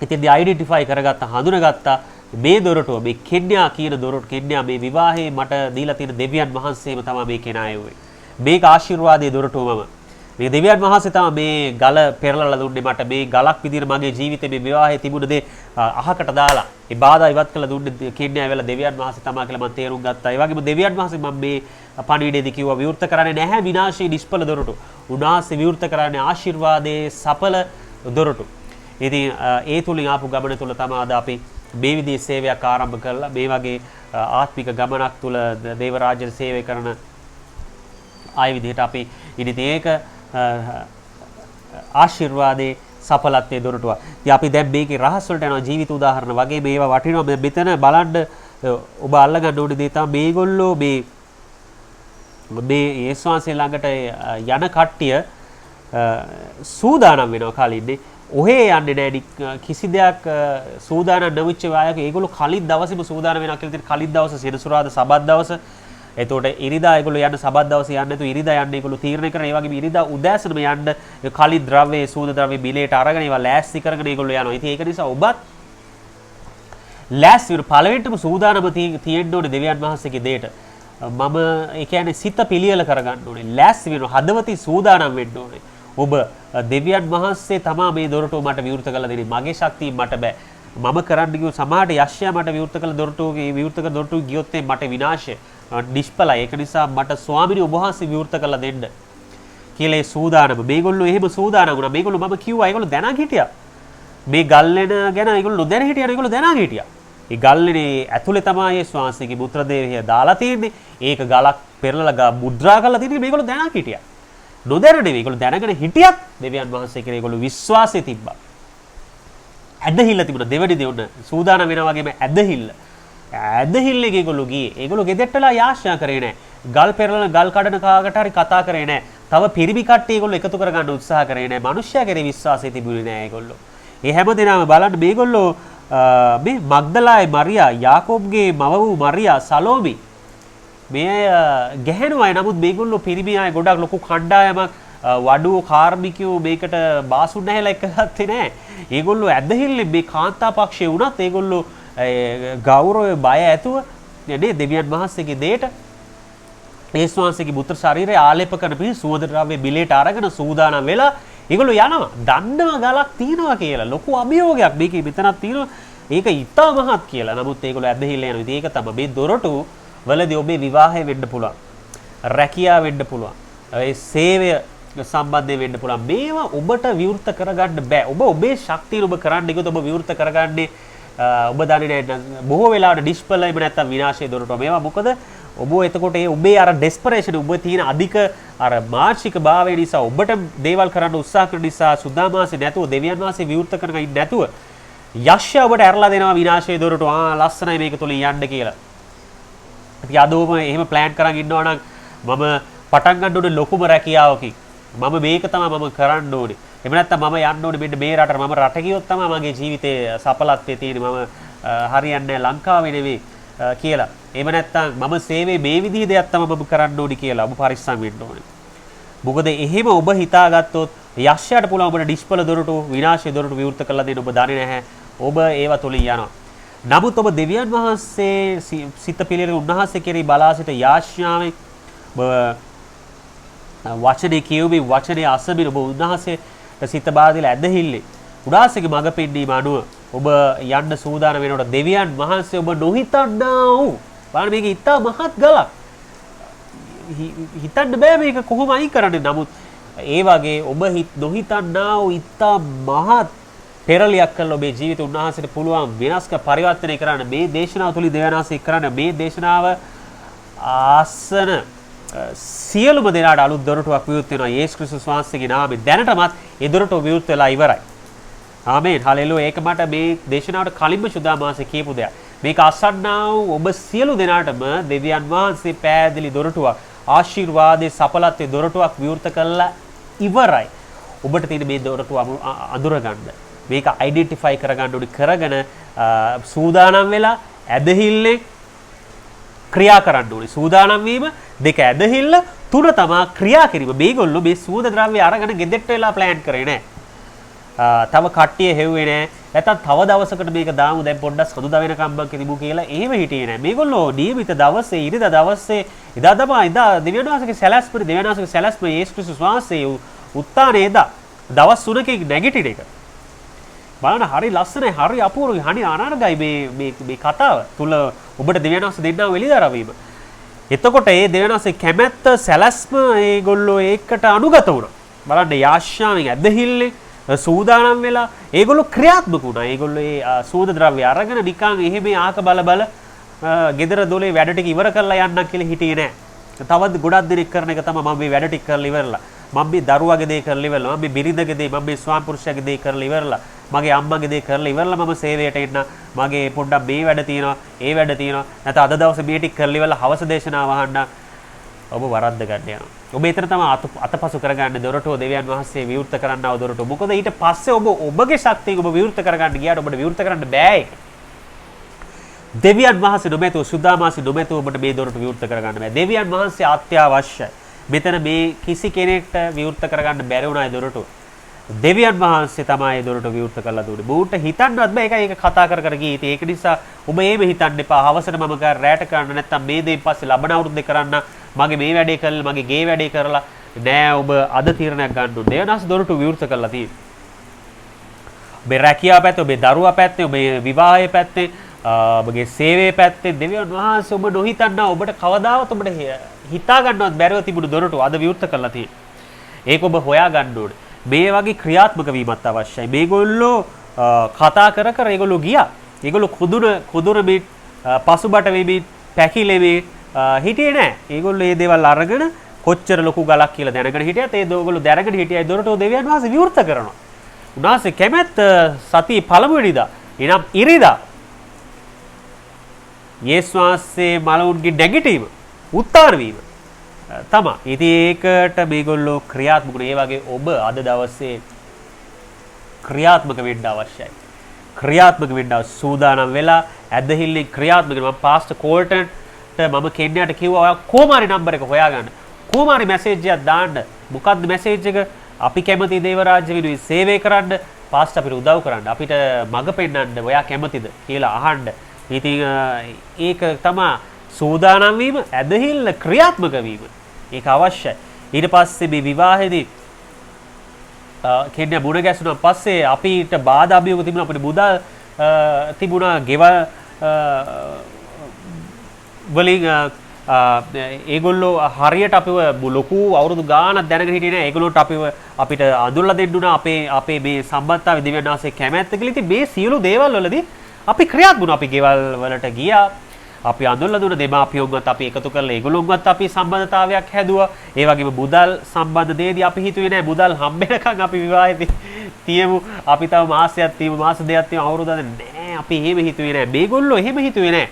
ඉතින්දී අයිඩෙන්ටිෆයි කරගත්තා, හඳුනගත්තා මේ දොරටුව මේ කෙන්යා කියන දොරටුව කෙන්යා මේ විවාහේ මට දීලා තියෙන දෙවියන් වහන්සේම තමයි මේ කෙනා යුවේ. මේක ආශිර්වාදයේ දොරටුව මම. මේ දෙවියන් වහන්සේ තමයි මේ ගල පෙරලලා දුන්නේ මට. මේ ගලක් විදිහට මගේ ජීවිතේ මේ විවාහයේ තිබුණ දේ අහකට දාලා ඒ බාධා ඉවත් කළා දුන්නේ කියන්නේ ඇවිල්ලා දෙවියන් වහන්සේ තමයි කියලා මම තේරුම් ගත්තා. ඒ වගේම දෙවියන් වහන්සේ මම මේ පණිවිඩයේදී කිව්වා විවෘත කරන්නේ නැහැ විනාශී නිෂ්ඵල දොරටු. උන්වහන්සේ විවෘත කරන්නේ ආශිර්වාදයේ සඵල දොරටු. ඉතින් ඒ තුලින් ආපු ගමන තුල තමයි අද අපි මේ විදිහේ සේවයක් ආරම්භ කළා. මේ වගේ ආත්මික ගමනක් තුල දේව රාජ්‍ය සේවය කරන ආය විදිහට අපි ඉතින් ඒක ආශිර්වාදයේ සඵලත්වයේ දොරටුවක්. ඉතින් අපි දැන් මේකේ රහස් වලට යනවා ජීවිත උදාහරණ වගේ මේවා වටිනවා. මෙතන බලන්න ඔබ අල්ලගන්න ඕනේ දේ තමයි මේගොල්ලෝ මේ යේසුස් වහන්සේ ළඟට යන කට්ටිය සූදානම් වෙනවා කලින්නේ. ඔහේ යන්නේ නැහැ කිසි දෙයක් සූදානම් නොවිච්ච අයක ඒගොල්ලෝ කලින් දවසේම සූදානම් වෙනවා කියලා තියෙන කලින් දවසේ සෙනසුරාදා සබත් දවස. එතකොට ඉරිදා ඒගොල්ලෝ යන්න සබත් දවසේ යන්නේ නැතුව ඉරිදා යන්නේ ඒගොල්ලෝ තීරණය කරන. ඒ වගේම ඉරිදා උදෑසනම යන්න කලින් ද්‍රව්‍ය සූද ද්‍රව්‍ය බිලේට අරගෙන ඒවා ලෑස්ති කරගෙන ඒගොල්ලෝ යනවා. ඉතින් ඒක නිසා ඔබත් ලෑස්ති වෙන පළවෙනිටම සූදානම තියෙන්න ඕනේ දෙවියන් වහන්සේගේ දෙයට. මම ඒ කියන්නේ සිත පිළියෙල කරගන්න ඕනේ. ලෑස්ති වෙන හදවතින් සූදානම් වෙන්න ඕනේ. ඔබ දෙවියන් වහන්සේ තමා මේ දොරටුව මට විවෘත කරලා දෙන්නේ. මගේ ශක්තිය මට බෑ. මම කරන්න ගියෝ සමාහට යශ්යා මට විවෘත කළ දොරටුවගේ විවෘත කළ දොරටුව ගියොත් මට විනාශය නිෂ්ඵලයි. ඒක නිසා මට ස්වාමිනී ඔබ වහන්සේ විවෘත කරලා දෙන්න කියලා ඒ සූදානම. මේගොල්ලෝ එහෙම සූදානම් වුණා. මේගොල්ලෝ මම කිව්වා ඒගොල්ලෝ දැනන් හිටියා. මේ ගල්ලෙන ගැන ඒගොල්ලෝ නොදැන හිටියා. ඒගොල්ලෝ දැනන් හිටියා. ඒ ගල්ලෙනේ ඇතුලේ තමයි ඒ ස්වාංශිකේ මුත්‍ර දේහය දාලා තියෙන්නේ. ඒක ගලක් පෙරලලා මුද්‍රා කරලා තියෙන්නේ මේගොල්ලෝ දැනන් හිටියා. නොදැන නෙවෙයි ඒගොල්ලෝ දැනගෙන හිටියත් දෙවියන් වහන්සේ කියලා ඒගොල්ලෝ විශ්වාසය තිබ්බා. ඇදහිල්ල තිබුණා දෙවනි දෙවන සූදානම් වෙනා වගේම ඇදහිල්ල. ඇදහිල්ලේ ඒගොල්ලෝ ගියේ. ඒගොල්ලෝ ගෙදෙට්ටලා යාඥා කරේ නැහැ. ගල් පෙරලන ගල් කඩන කාකට හරි කතා කරේ නැහැ. තව පිරිමි කට්ටිය ඒගොල්ලෝ එකතු කරගන්න උත්සාහ කරේ නැහැ. මිනිස්සයා කෙරේ විශ්වාසය තිබුණේ නැහැ ඒගොල්ලෝ. ඒ හැමදේනම බලන්න මේගොල්ලෝ මේ මග්දලායි මරියා, යාකෝබ්ගේ මව වූ මරියා, සලෝමි මේ ගැහැණු අය. නමුත් මේගොල්ලෝ පිරිමි අය ගොඩක් ලොකු කණ්ඩායමක් වඩුව කාර්මිකයෝ මේකට බාසුන් නැහැලා එක ගත්තේ නැහැ. ඒගොල්ලෝ ඇදහිල්ලේ මේ කාන්තා පක්ෂයේ වුණත් ඒගොල්ලෝ ගෞරවය බය ඇතුව නේ දෙවියන් වහන්සේගේ දෙයට යේසුස් වහන්සේගේ පුත්‍ර ශරීරය ආලේප කරන පිණිස සුවඳ ද්‍රව්‍ය බිලේට අරගෙන සූදානම් වෙලා ඒගොල්ලෝ යනවා. දන්නව ගලක් තියෙනවා කියලා. ලොකු අභියෝගයක් මේකේ මෙතනක් තියෙනවා. ඒක ඉතා මහත් කියලා. නමුත් ඒගොල්ලෝ ඇදහිල්ල යනවා. ඉතින් ඒක තමයි මේ දොරටු වලදී ඔබේ විවාහය වෙන්න පුළුවන්. රැකියාව වෙන්න පුළුවන්. ඒ සේවය සම්බන්ධයෙන් වෙන්න පුළුවන්. මේවා ඔබට විවෘත කරගන්න බෑ. ඔබ ඔබේ ශක්තිය ඔබ කරන්න ගියොත් ඔබ විවෘත කරගන්නේ ඔබ දන්නේ නැහැ. බොහෝ වෙලාවට ඩිස්ප්ලේ එහෙම නැත්නම් විනාශයේ දොරටු. මේවා මොකද ඔබ එතකොට ඒ ඔබේ අර ඩෙස්පරේෂන් ඔබ තියෙන අධික අර මානසික භාවය නිසා ඔබට දේවල් කරන්න උත්සාහ කරන නිසා සුද්ධාමාසෙ නැතුව දෙවියන් වහන්සේ විවෘත කරගෙන ඉන්නේ නැතුව යක්ෂය ඔබට ඇරලා දෙනවා විනාශයේ දොරටු. ලස්සනයි මේක තුලින් යන්න කියලා. ඉතින් අදෝම එහෙම ප්ලෑන් කරන් ඉන්නවා නම් මම පටන් ගන්න ඕනේ ලොකුම රැකියාවකින්. මම මේක තමයි මම කරන්න ඕනේ. එහෙම නැත්නම් මම යන්න ඕනේ මෙන්න මේ රටට. මම රට ගියොත් තමයි මගේ ජීවිතයේ සඵලත්වයේ තියෙන්නේ. මම හරියන්නේ ලංකාවේ නෙවෙයි කියලා. එහෙම නැත්නම් මම සේවයේ මේ විදිහේ දෙයක් තමයි මම කරන්න ඕනේ කියලා ඔබ පරිස්සම් වෙන්න ඕනේ. මොකද එහෙම ඔබ හිතාගත්තොත් යක්ෂයාට පුළුවන් ඔබට ඩිස්පල දොරටු විනාශයේ දොරටු විවෘත කරලා දෙන්න ඔබ දන්නේ නැහැ. ඔබ ඒව තුලින් යනවා. නමුත් ඔබ දෙවියන් වහන්සේ සිත පිළිරේ උන්වහන්සේ කෙරෙහි බලා සිට යාඥාවෙන් වචනේ කියුවේ වචනේ අසමින ඔබ උන්වහන්සේ සිත බාදලා ඇදහිල්ලේ උන්වහන්සේගේ මඟ පෙන්වීම අනුව ඔබ යන්න සූදානම් වෙනකොට දෙවියන් වහන්සේ ඔබ නොහිතන්නා වූ බලන්න මේක ඉතා මහත් ගලක් හිතන්න බෑ මේක කොහොම අයින් කරන්නේ. නමුත් ඒ වගේ ඔබ නොහිතන්නා වූ ඉතා මහත් පෙරලියක් කළා ඔබේ ජීවිත උන්වහන්සේට පුළුවන් වෙනස්ක පරිවර්තනය කරන්න. මේ දේශනාව තුලින් දෙවියන් වහන්සේ කරන්න මේ දේශනාව ආසන සියලුම දෙනාට අලුත් දොරටුවක් විවෘත වෙනවා යේසුස් ක්‍රිස්තුස් වහන්සේගේ නාමයෙන්. දැනටමත් ඒ දොරටුව විවෘත වෙලා ඉවරයි. ආමේන් හලෙලුයා. ඒක මට මේ දේශනාවට කලින්ම සුදා මාසේ කියපු දෙයක්. මේක අසන්නා වූ ඔබ සියලු දෙනාටම දෙවියන් වහන්සේ පෑදලි දොරටුවක් ආශිර්වාදයේ සඵලත්වයේ දොරටුවක් විවෘත කළා ඉවරයි. ඔබට තියෙන මේ දොරටුව අඳුරගන්න. මේක අයිඩෙන්ටිෆයි කරගන්න ඕනේ. කරගෙන සූදානම් වෙලා ඇදහිල්ලේ ක්‍රියා කරන්න ඕනේ. සූදානම් වීම දෙක ඇදහිල්ල තුන තමයි ක්‍රියා කිරීම. මේගොල්ලෝ මේ සූද ද්‍රව්‍ය අරගෙන ගෙදෙට්ට වෙලා ප්ලෑන් කරේ නෑ. තව කට්ටිය හෙව්වේ නෑ. නැත්තම් තව දවසකට මේක දාමු දැන් පොඩ්ඩක් සඳුදා වෙනකම් බං කිරිමු කියලා එහෙම හිටියේ නෑ. මේගොල්ලෝ නියමිත දවසේ ඉරිදා දවසේ එදා තමයි එදා දෙවියන් වහන්සේගේ සැලැස්ම යේසුස් ක්‍රිස්තුස් වහන්සේ උත්තානේ එදා දවස් 3කින් නැගිටින එක. බලන්න හරි ලස්සනයි, හරි අපූර්වයි, හරි අනර්ගයි මේ කතාව තුල ඔබට දෙවියන් වහන්සේ දෙන්නව එළිදරව් වීම. එතකොට ඒ දෙවියන් වහන්සේ කැමැත්ත සැලැස්ම ඒගොල්ලෝ ඒකට අනුගත වුණා. බලන්න යාශ්‍යාවෙන් ඇදහිල්ලේ සූදානම් වෙලා ඒගොල්ලෝ ක්‍රියාත්මක වුණා. ඒගොල්ලෝ ඒ සූද ද්‍රව්‍ය අරගෙන නිකන් එහෙම ආක බල ගෙදර දොලේ වැඩ ටික ඉවර කරලා යන්නම් කියලා හිටියේ නෑ. තවත් ගොඩක් දිනක් කරන එක තමයි මම මේ වැඩ ටික කරලා ඉවරලා. මම මේ දරුවාගේ දේ කරලා ඉවරලා. මම මේ බිරිඳගේ දේ, මම මේ ස්වාමි පුරුෂයාගේ දේ කරලා ඉවරලා. මගේ අම්මගේ දේ කරලා ඉවරලා මම සේවයට එන්න. මගේ පොඩ්ඩක් මේ වැඩ තියෙනවා, ඒ වැඩ තියෙනවා. නැත්නම් අද දවසේ මේ ටික කරලා ඉවරලා හවස දේශනාව අහන්න. ඔබ වරද්ද ගන්න යනවා. ඔබ එතන තමයි අතපසු කරගන්න දොරටුව දෙවියන් වහන්සේ විවෘත කරන්නව දොරටුව. මොකද ඊට පස්සේ ඔබ ඔබගේ ශක්තියෙන් ඔබ විවෘත කරගන්න ගියාට ඔබට විවෘත කරන්න බෑ ඒක. දෙවියන් වහන්සේ නොමැතුව සුදාමාසි නොමැතුව ඔබට මේ දොරටු විවෘත කරගන්න බෑ. දෙවියන් වහන්සේ අත්‍යවශ්‍යයි. මෙතන මේ කිසි කෙනෙක්ට විවෘත කරගන්න බැරි වුණා ඒ දොරටුව. දෙවියන් වහන්සේ තමයි ඒ දොරටුව විවෘත කරලා දුන්නේ. බූට හිතන්නවත් බෑ ඒකයි ඒක කතා කර ගියේ. ඉතින් ඒක නිසා ඔබ එහෙම හිතන්න එපා. හවසට මම රැට කරන්න නැත්තම් මේ දෙයින් පස්සේ ලබන අවුරුද්දේ කරන්න මගේ මේ වැඩේ කරලා මගේ ගේ වැඩේ කරලා නෑ ඔබ අද තීරණයක් ගන්න ඕනේ. දෙවියන් වහන්සේ දොරටුව විවෘත කරලා තියෙන්නේ. ඔබේ රැකියාව පැත්තේ, ඔබේ දරුවා පැත්තේ, ඔබේ විවාහයේ පැත්තේ, ඔබගේ සේවයේ පැත්තේ දෙවියන් වහන්සේ ඔබ නොහිතන්නා ඔබට කවදාවත් ඔබට හිතා ගන්නවත් බැරිව තිබුණු දොරටු අද විවෘත කරලා තියෙනවා. ඒක ඔබ හොයා ගන්න ඕනේ. මේ වගේ ක්‍රියාත්මක වීමත් අවශ්‍යයි. මේගොල්ලෝ කතා කර ඒගොල්ලෝ ගියා. ඒගොල්ලෝ කුදුර මේ පසුබට වෙමින් පැකිලෙමින් හිටියේ නෑ. ඒගොල්ලෝ මේ දේවල් අරගෙන කොච්චර ලොකු ගලක් කියලා දැනගෙන හිටියත් ඒ ඒගොල්ලෝ දැනගෙන හිටියයි දොරටු දෙවියන් වහන්සේ විවෘත කරනවා. උන්වහන්සේ කැමැත්ත සතිය පළමු වෙනිදා එනම් ඉරිදා යේසුස් වහන්සේ මලවුන්ගේ නැගිටීම උත්තාන වීම තමයි. ඉතින් ඒකට මේගොල්ලෝ ක්‍රියාත්මක වුණා. ඒ වගේ ඔබ අද දවසේ ක්‍රියාත්මක වෙන්න අවශ්‍යයි. ක්‍රියාත්මක වෙන්න සූදානම් වෙලා ඇදහිල්ලෙන් ක්‍රියාත්මක වෙනවා. පාස්ටර් කෝල්ටන්ට මම කෙන්යාට කිව්වා ඔයා කොහොමාරි නම්බර් එක හොයාගන්න. කොහොමාරි මැසේජ් එකක් දාන්න. මොකද්ද මැසේජ් එක? අපි කැමති දේව රාජ්‍ය වෙනුවෙන් සේවය කරන්න, පාස්ටර් අපිට උදව් කරන්න, අපිට මඟ පෙන්වන්න ඔයා කැමතිද කියලා අහන්න. ඉතින් ඒක තමයි සූදානම් වීම, ඇදහිල්ල ක්‍රියාත්මක වීම. ඒක අවශ්‍යයි. ඊට පස්සේ මේ විවාහයේදී කෙන්යා මුණ ගැසුණා පස්සේ අපිට බාධා අභියෝග තිබුණා. අපිට මුදල් තිබුණා, ගෙවල් වලින් ඒගොල්ලෝ හරියට අපිව ලොකු අවුරුදු ගාණක් දැනගෙන හිටියේ නෑ. ඒගොල්ලෝට අපිට අඳුරලා දෙන්න උනා අපේ මේ සම්බන්ධතාවය දෙවියන් වහන්සේ කැමැත්ත කියලා. ඉතින් මේ සියලු දේවල් වලදී අපි ක්‍රියාත්මක වුණා. අපි ගෙවල් වලට ගියා. අපි අඳුරලා දුන්න දෙමාපියෝන්වත් අපි එකතු කරලා ඒගොල්ලෝන්වත් අපි සම්බන්ධතාවයක් හැදුවා. ඒ වගේම මුදල් සම්බන්ධ දේදී අපි හිතුවේ නෑ මුදල් හම්බෙනකන් අපි විවාහේ තියමු. අපි තව මාසයක් තියමු, මාස දෙකක් තියමු, අවුරුද්දක් නෑ. අපි එහෙම හිතුවේ නෑ. මේගොල්ලෝ එහෙම හිතුවේ නෑ.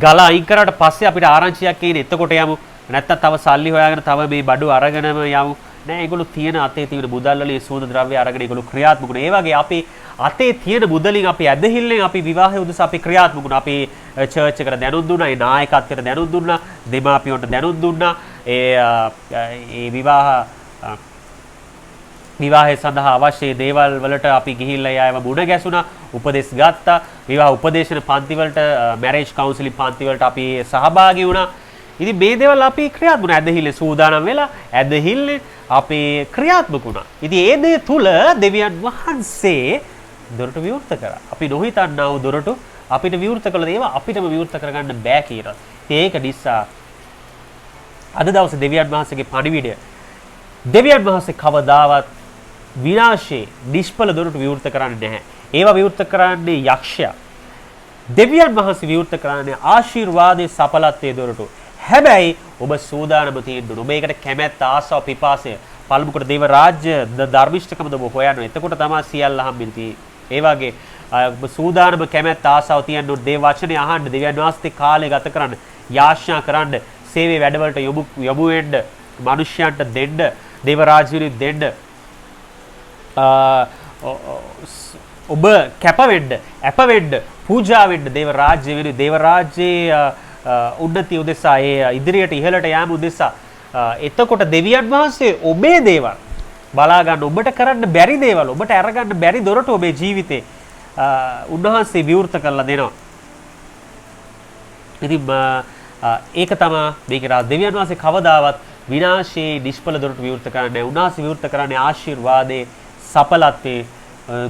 ගල අයින් කරාට පස්සේ අපිට ආරංචියක් එන්නේ. එතකොට යමු. නැත්තම් තව සල්ලි හොයාගෙන තව මේ බඩු අරගෙනම යමු. නෑ, ඒගොල්ලෝ තියෙන අතේ තියෙන මුදල් වල සූද ද්‍රව්‍ය අරගෙන ඒගොල්ලෝ ක්‍රියාත්මක වුණා. ඒ වගේ අපි අතේ තියෙන මුදලින් අපි ඇදහිල්ලෙන් අපි විවාහය උදෙසා අපි ක්‍රියාත්මක වුණා. අපි චර්ච් එකට දැනුම් දුන්නා, ඒ නායකත්වයට දැනුම් දුන්නා, දෙමාපියන්ට දැනුම් දුන්නා. ඒ විවාහය සඳහා අවශ්‍ය දේවල් වලට අපි ගිහිල්ලා යායව මුණ ගැසුණා, උපදෙස් ගත්තා. විවාහ උපදේශන පන්ති වලට, මැරේජ් කවුන්සලින් පන්ති වලට අපි සහභාගී වුණා. ඉතින් මේ දේවල් අපි ක්‍රියාත්මක වුණා. ඇදහිල්ලේ සූදානම් වෙලා ඇදහිල්ලේ අපි ක්‍රියාත්මක වුණා. ඉතින් ඒ දේ තුල දෙවියන් වහන්සේ දොරටු විවෘත කරා. අපි නොහිතන්නා වූ දොරටු අපිට විවෘත කළ දේවා අපිටම විවෘත කරගන්න බෑ කියලා. ඒක නිසා අද දවසේ දෙවියන් වහන්සේගේ පණිවිඩය, දෙවියන් වහන්සේ කවදාවත් විනාශේ නිෂ්ඵල දොරටු විවෘත කරන්නේ නැහැ. ඒවා විවෘත කරන්නේ යක්ෂයා. දෙවියන් වහන්සේ විවෘත කරන්නේ ආශිර්වාදයේ සඵලත්වයේ දොරටු. හැබැයි ඔබ සූදානම තියෙන්න ඕන. ඔබ ඒකට කැමැත්ත, ආසාව, පිපාසය, පළමු කොට දේව රාජ්‍ය ධර්මිෂ්ඨකමද ඔබ හොයන්න. එතකොට තමයි සියල්ල හම්බෙන්නේ. ඒ වගේ ඔබ සූදානම කැමැත්ත, ආසාව තියන්න ඕන. දේව වචනේ අහන්න, දෙවියන් වහන්සේ කාලය ගත කරන්න, යාඥා කරන්න, සේවයේ වැඩවලට යොමු වෙන්න, මිනිස්යන්ට දෙන්න, දේව රාජ්‍යෙට දෙන්න. ඔබ කැප වෙන්න, අප වෙන්න, පූජා වෙන්න දේව රාජ්‍ය වෙනුවෙන්, දේව රාජ්‍යයේ උන්නතිය උදෙසා, ඒ ඉදිරියට ඉහළට යාම උදෙසා. එතකොට දෙවියන් වහන්සේ ඔබේ දේවල් බලා ගන්න, ඔබට කරන්න බැරි දේවල්, ඔබට අරගන්න බැරි දොරටු ඔබේ ජීවිතේ උන්වහන්සේ විවෘත කරලා දෙනවා. ඉතින් ඒක තමයි මේක දෙවියන් වහන්සේ කවදාවත් විනාශයේ නිෂ්ඵල දොරටු විවෘත කරන්නේ. උන්වහන්සේ විවෘත කරන්නේ ආශිර්වාදයේ සඵලත්වයේ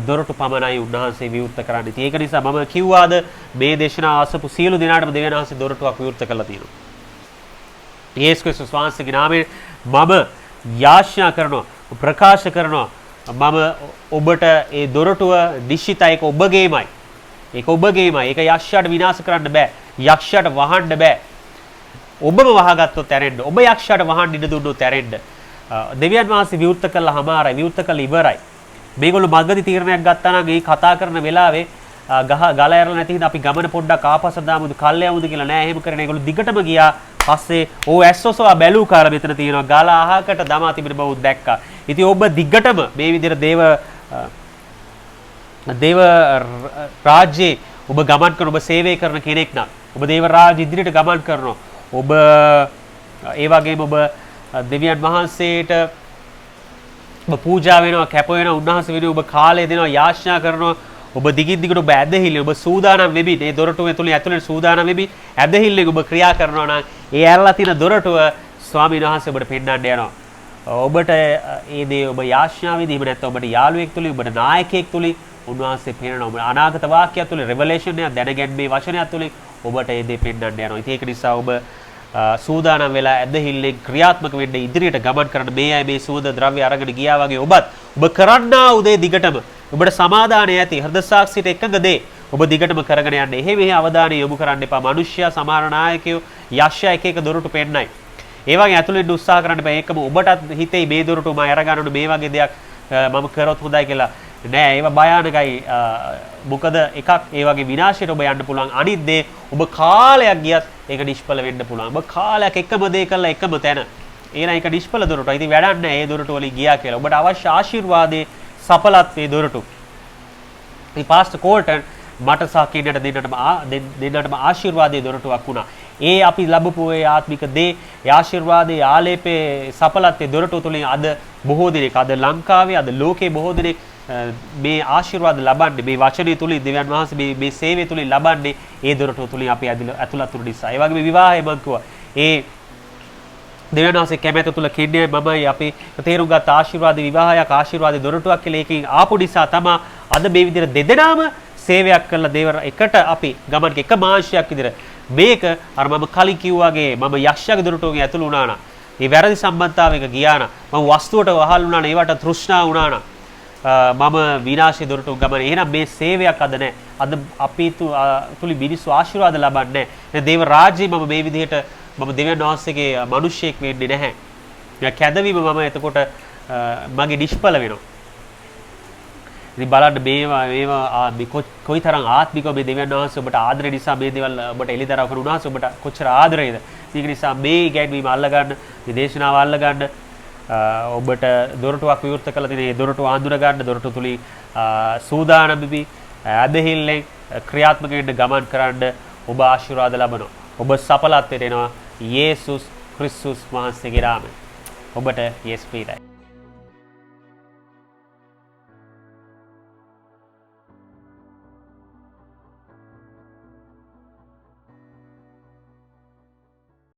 දොරටු පමණයි උන්වහන්සේ විවෘත කරන්නේ. ඒක නිසා මම කිව්වාද මේ දේශනාව අසපු සියලු දෙනාටම දෙවියන් වහන්සේ දොරටුවක් විවෘත කළා තියෙනවා. යේසුස් ක්‍රිස්තුස් වහන්සේගේ නාමයෙන් මම යාඥා කරනවා, ප්‍රකාශ කරනවා, මම ඔබට ඒ දොරටුව නිශ්චිතයි. ඒක ඔබගේමයි. ඒක ඔබගේමයි. ඒක යක්ෂයාට විනාශ කරන්න බෑ. යක්ෂයාට වහන්න බෑ. ඔබම වහගත්තොත් ඇරෙන්න. ඔබ යක්ෂයාට වහන්න ඉඩ දුන්නොත් ඇරෙන්න. දෙවියන් වහන්සේ විවෘත කළා හමාරයි. විවෘත කළා ඉවරයි. මේගොල්ලෝ මගදී තීරණයක් ගත්තා නම් ඒ කතා කරන වෙලාවේ ගල ඇරලා නැති හින්දා අපි ගමන පොඩ්ඩක් ආපස්සට දාමුද කල්යමුද කියලා නෑ. එහෙම කරන්නේ ඒගොල්ලෝ දිගටම ගියා. පස්සේ ඕ ඇස්සොසවා බැලූ කාර මෙතන තියෙනවා. ගල අහකට දමා තිබෙන බව දැක්කා. ඉතින් ඔබ දිගටම මේ විදිහට දේව රාජ්‍යයේ ඔබ ගමන් කරන ඔබ සේවය කරන කෙනෙක් නම් ඔබ දේව රාජ්‍ය ඉදිරියට ගමන් කරනවා. ඔබ ඒ වගේම ඔබ දෙවියන් වහන්සේට ඔබ පූජා වෙනවා, කැප වෙනවා, උන්වහන්සේ වෙනුවෙන් ඔබ කාලය දෙනවා, යාඥා කරනවා. ඔබ දිගින් දිගට ඔබ ඇදහිල්ල ඔබ සූදානම් වෙබි. මේ දොරටුව ඇතුළේ සූදානම් වෙබි. ඇදහිල්ලෙන් ඔබ ක්‍රියා කරනවා නම් ඒ ඇරලා තියෙන දොරටුව ස්වාමීන් වහන්සේ ඔබට පෙන්වන්න යනවා. ඔබට ඒ දේ ඔබ යාඥාවේදී එහෙම නැත්නම් ඔබට යාළුවෙක් තුලින් ඔබට නායකයෙක් තුලින් උන්වහන්සේ පෙන්වනවා. ඔබ අනාගත වාක්‍යය තුලින් රෙවලේෂන් එක දැනගැන්මේ වචනය තුලින් ඔබට ඒ දේ පෙන්වන්න යනවා. ඉතින් ඒක නිසා ඔබ සූදානම් වෙලා ඇදහිල්ලෙන් ක්‍රියාත්මක වෙන්න ඉදිරියට ගමන් කරන මේ අය මේ සුවඳ ද්‍රව්‍ය අරගෙන ගියා වගේ ඔබ කරන්නා උදේ දිගටම ඔබට සමාදානය ඇති හෘද සාක්ෂියට එකඟ දේ ඔබ දිගටම කරගෙන යන්න. එහෙම අවධානය යොමු කරන්න එපා. මිනිස්සයා සමහර නායකයෝ යක්ෂයා එක එක දොරටු පෙන්නයි. ඒ වගේ ඇතුළෙන් උත්සාහ කරන්න බෑ. ඒකම ඔබටත් හිතේ මේ දොරටු මම අරගන්න ඕනේ මේ වගේ දෙයක් මම කරොත් හොඳයි කියලා. නෑ ඒව භයානකයි. මොකද එකක් ඒ වගේ විනාශයට ඔබ යන්න පුළුවන්. අනිත් දේ ඔබ කාලයක් ගියත් ඒක නිෂ්ඵල වෙන්න පුළුවන්. ඔබ කාලයක් එකම දේ කළා එකම තැන. එහෙනම් ඒක නිෂ්ඵල දොරටු. ඉතින් වැඩක් නෑ ඒ දොරටු වලින් ගියා කියලා. ඔබට අවශ්‍ය ආශිර්වාදයේ සඵලත්වයේ දොරටු. මේ පාස්ටර් කෝල්ටන් මට සහ කින්නට දෙන්නටම ආශිර්වාදයේ දොරටුවක් වුණා. ඒ අපි ලැබපු ඒ ආත්මික දේ ආශිර්වාදයේ ආලේපේ සඵලත්වයේ දොරටු තුලින් අද බොහෝ දෙනෙක් අද ලංකාවේ අද ලෝකේ බොහෝ දෙනෙක් මේ ආශිර්වාද ලබන්නේ මේ වචනේ තුලින් දෙවියන් වහන්සේ මේ සේවය තුලින් ලබන්නේ ඒ දොරටුව තුලින් අපි ඇතුළත් වුණු නිසා. ඒ වගේම විවාහය මම කිව්වා. ඒ දෙවියන් වහන්සේ කැමැත්ත තුල කින්නේ මමයි අපි තේරුම් ගත්ත ආශිර්වාද විවාහයක් ආශිර්වාද දොරටුවක් කියලා ඒකෙන් ආපු නිසා තමයි අද මේ විදිහට දෙදෙනාම සේවයක් කළා දේව එකට අපි ගමන් එක මාංශයක් විදිහට මේක අර මම කලින් කිව්වාගේ මම යක්ෂයාගේ දොරටුවකින් ඇතුළු වුණා නම් ඒ වැරදි සම්බන්ධතාවයක ගියා නම් මම වස්තුවට වහල් වුණා නම් ඒවට තෘෂ්ණා වුණා නම් මම විනාශයේ දොරටුවක ගමන. එහෙනම් මේ සේවයක් අද නැහැ. අද අපි තුලි මිනිස්සු ආශිර්වාද ලබන්නේ නැහැ. දේව රාජ්‍යය මම මේ විදිහට මම දෙවියන් වහන්සේගේ මිනිසෙක් වෙන්නේ නැහැ. කැදවීම මම එතකොට මගේ නිෂ්ඵල වෙනවා. ඉතින් බලන්න මේවා කොයිතරම් ආත්මිකව මේ දෙවියන් වහන්සේ ඔබට ආදරය නිසා මේ දේවල් ඔබට එළිදරව් කරන උන්වහන්සේ ඔබට කොච්චර ආදරේද. ඒක නිසා මේ ගැන්වීම අල්ලගන්න, මේ දේශනාව අල්ලගන්න ඔබට දොරටුවක් විවෘත කළ තියෙන මේ දොරටුව අඳුර ගන්න දොරටු තුලින් සූදානම් වෙවි ඇදහිල්ලෙන් ක්‍රියාත්මක වෙන්න ගමන් කරන්න ඔබ ආශිර්වාද ලබනවා. ඔබ සඵලත්වයට එනවා යේසුස් ක්‍රිස්තුස් වහන්සේගේ නාමයෙන්. ඔබට යේසුස් ප්‍රීතියි.